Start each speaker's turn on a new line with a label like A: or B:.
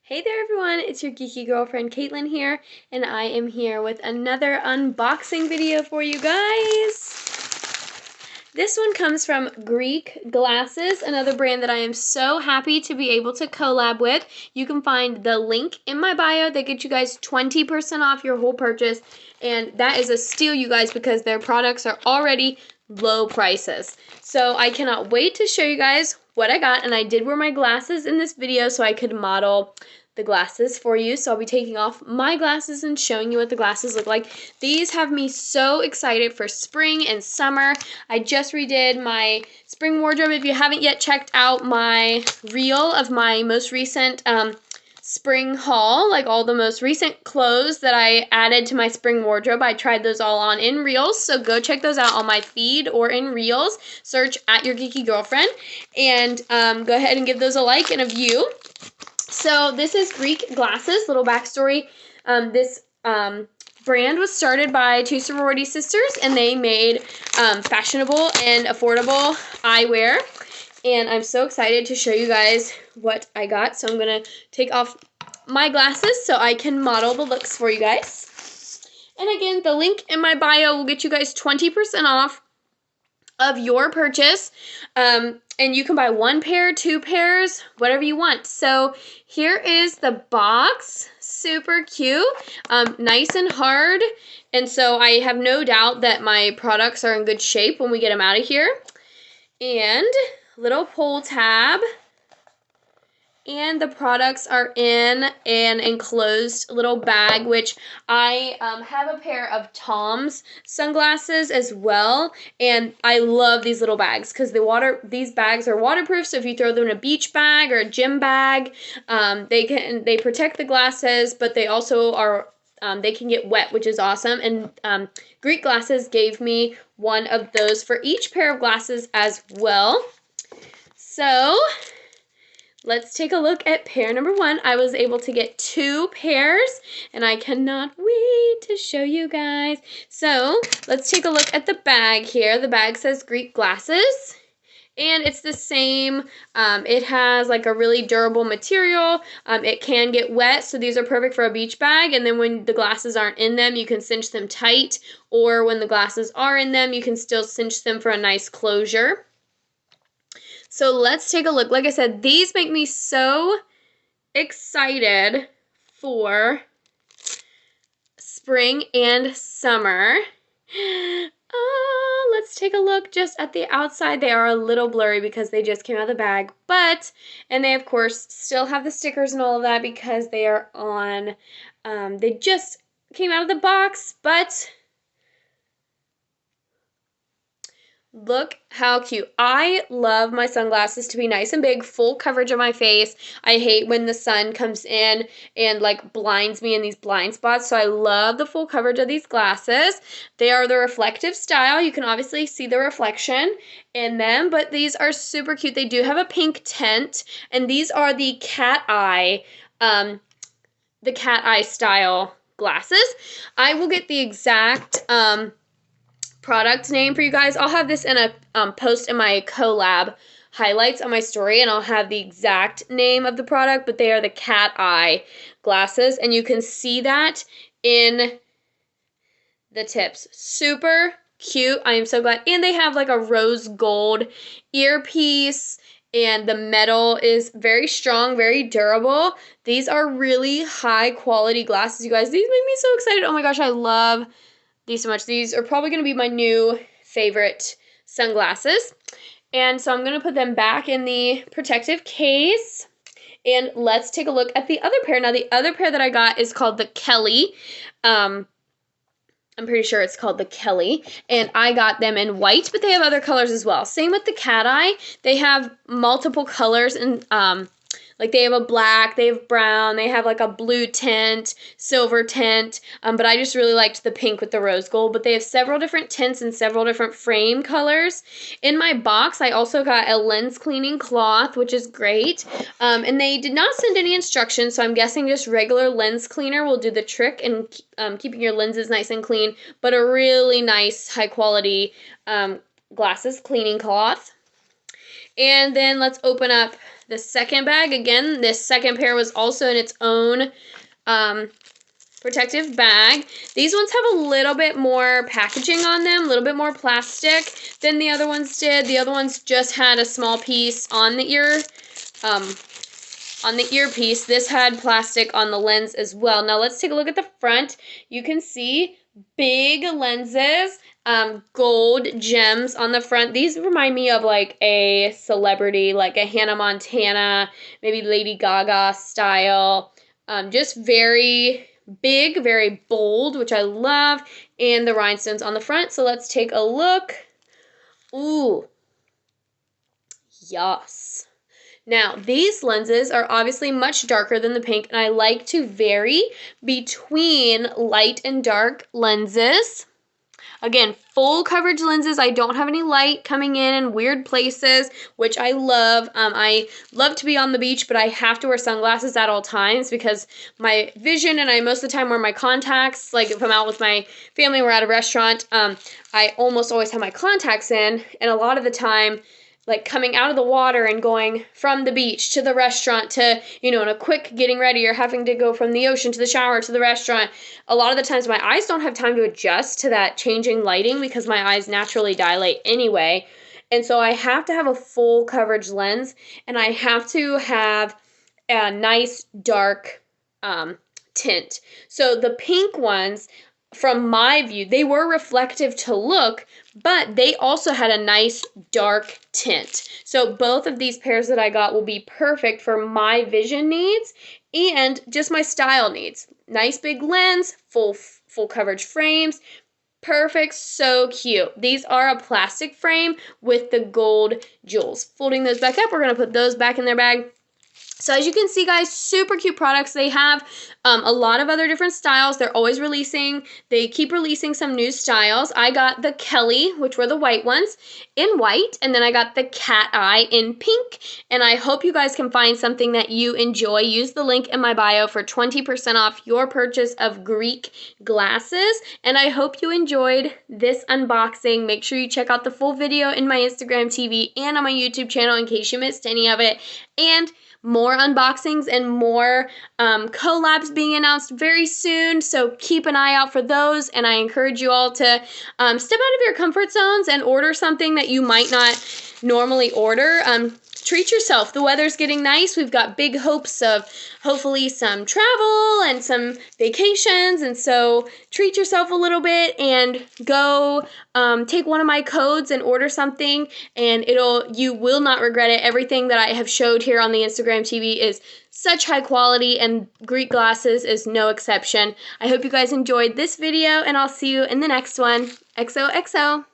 A: Hey there everyone, it's your geeky girlfriend Caitlin here, and I am here with another unboxing video for you guys. This one comes from Greek Glasses, another brand that I am so happy to be able to collab with. You can find the link in my bio that gets you guys 20% off your whole purchase, and that is a steal, you guys, because their products are already low prices. So I cannot wait to show you guys what I got, and I did wear my glasses in this video so I could model the glasses for you. So I'll be taking off my glasses and showing you what the glasses look like. These have me so excited for spring and summer. I just redid my spring wardrobe. If you haven't yet checked out my reel of my most recent spring haul, like all the most recent clothes that I added to my spring wardrobe, I tried those all on in reels, so go check those out on my feed or in reels. Search at your geeky girlfriend and go ahead and give those a like and a view. So this is Greek Glasses. Little backstory. This brand was started by two sorority sisters, and they made fashionable and affordable eyewear. And I'm so excited to show you guys what I got. So I'm going to take off my glasses so I can model the looks for you guys. And again, the link in my bio will get you guys 20% off of your purchase. And you can buy one pair, two pairs, whatever you want. So here is the box. Super cute, nice and hard. And so I have no doubt that my products are in good shape when we get them out of here. And little pull tab. And the products are in an enclosed little bag, which I have a pair of Tom's sunglasses as well. And I love these little bags because these bags are waterproof. So if you throw them in a beach bag or a gym bag, they protect the glasses, but they also are they can get wet, which is awesome. And Greek Glasses gave me one of those for each pair of glasses as well. So let's take a look at pair number one. I was able to get two pairs, and I cannot wait to show you guys. So let's take a look at the bag here. The bag says Greek Glasses, and it's the same. It has like a really durable material. It can get wet, so these are perfect for a beach bag. And then when the glasses aren't in them, you can cinch them tight, or when the glasses are in them, you can still cinch them for a nice closure. So let's take a look. Like I said, these make me so excited for spring and summer. Let's take a look just at the outside. They are a little blurry because they just came out of the bag, and they of course still have the stickers and all of that because they are on, they just came out of the box, but look how cute. I love my sunglasses to be nice and big, full coverage of my face. I hate when the sun comes in and like blinds me in these blind spots, so I love the full coverage of these glasses. They are the reflective style. You can obviously see the reflection in them, but these are super cute. They do have a pink tint, and these are the cat eye style glasses. I will get the exact product name for you guys. I'll have this in a post in my collab highlights on my story, and I'll have the exact name of the product, but they are the cat eye glasses, and you can see that in the tips. Super cute. I am so glad. And they have like a rose gold earpiece, and the metal is very strong, very durable. These are really high quality glasses, you guys. These make me so excited. Oh my gosh, I love these so much. These are probably going to be my new favorite sunglasses. And so I'm going to put them back in the protective case. And let's take a look at the other pair. Now, the other pair that I got is called the Kelly. I'm pretty sure it's called the Kelly. And I got them in white, but they have other colors as well. Same with the cat eye. They have multiple colors, and like they have a black, they have brown, they have like a blue tint, silver tint, but I just really liked the pink with the rose gold. But they have several different tints and several different frame colors. In my box, I also got a lens cleaning cloth, which is great. And they did not send any instructions, so I'm guessing just regular lens cleaner will do the trick in keeping your lenses nice and clean, but a really nice, high quality glasses cleaning cloth. And then let's open up the second bag. Again, this second pair was also in its own protective bag. These ones have a little bit more packaging on them, a little bit more plastic than the other ones did. The other ones just had a small piece on the earpiece. This had plastic on the lens as well. Now let's take a look at the front. You can see big lenses, gold gems on the front. These remind me of like a celebrity, like a Hannah Montana, maybe Lady Gaga style. Just very big, very bold, which I love, and the rhinestones on the front. So let's take a look. Ooh, yes. Now, these lenses are obviously much darker than the pink, and I like to vary between light and dark lenses. Again, full coverage lenses. I don't have any light coming in weird places, which I love. I love to be on the beach, but I have to wear sunglasses at all times because my vision, and I most of the time wear my contacts. Like if I'm out with my family, we're at a restaurant, I almost always have my contacts in, and a lot of the time, like coming out of the water and going from the beach to the restaurant to, you know, in a quick getting ready or having to go from the ocean to the shower to the restaurant, a lot of the times my eyes don't have time to adjust to that changing lighting because my eyes naturally dilate anyway. And so I have to have a full coverage lens, and I have to have a nice dark tint. So the pink ones, from my view, they were reflective to look, but they also had a nice dark tint. So both of these pairs that I got will be perfect for my vision needs and just my style needs. Nice big lens, full coverage frames, perfect, so cute. These are a plastic frame with the gold jewels. Folding those back up, we're gonna put those back in their bag. So as you can see, guys, super cute products. They have a lot of other different styles. They're always releasing. They keep releasing some new styles. I got the Kelly, which were the white ones, in white. And then I got the Cat Eye in pink. And I hope you guys can find something that you enjoy. Use the link in my bio for 20% off your purchase of Greek glasses. And I hope you enjoyed this unboxing. Make sure you check out the full video in my Instagram TV and on my YouTube channel in case you missed any of it. And more unboxings and more collabs being announced very soon, so keep an eye out for those, and I encourage you all to step out of your comfort zones and order something that you might not normally order. Treat yourself. The weather's getting nice. We've got big hopes of hopefully some travel and some vacations, and so treat yourself a little bit and go take one of my codes and order something, and you will not regret it. Everything that I have showed here on the Instagram TV is such high quality, and Greek Glasses is no exception. I hope you guys enjoyed this video, and I'll see you in the next one. XOXO.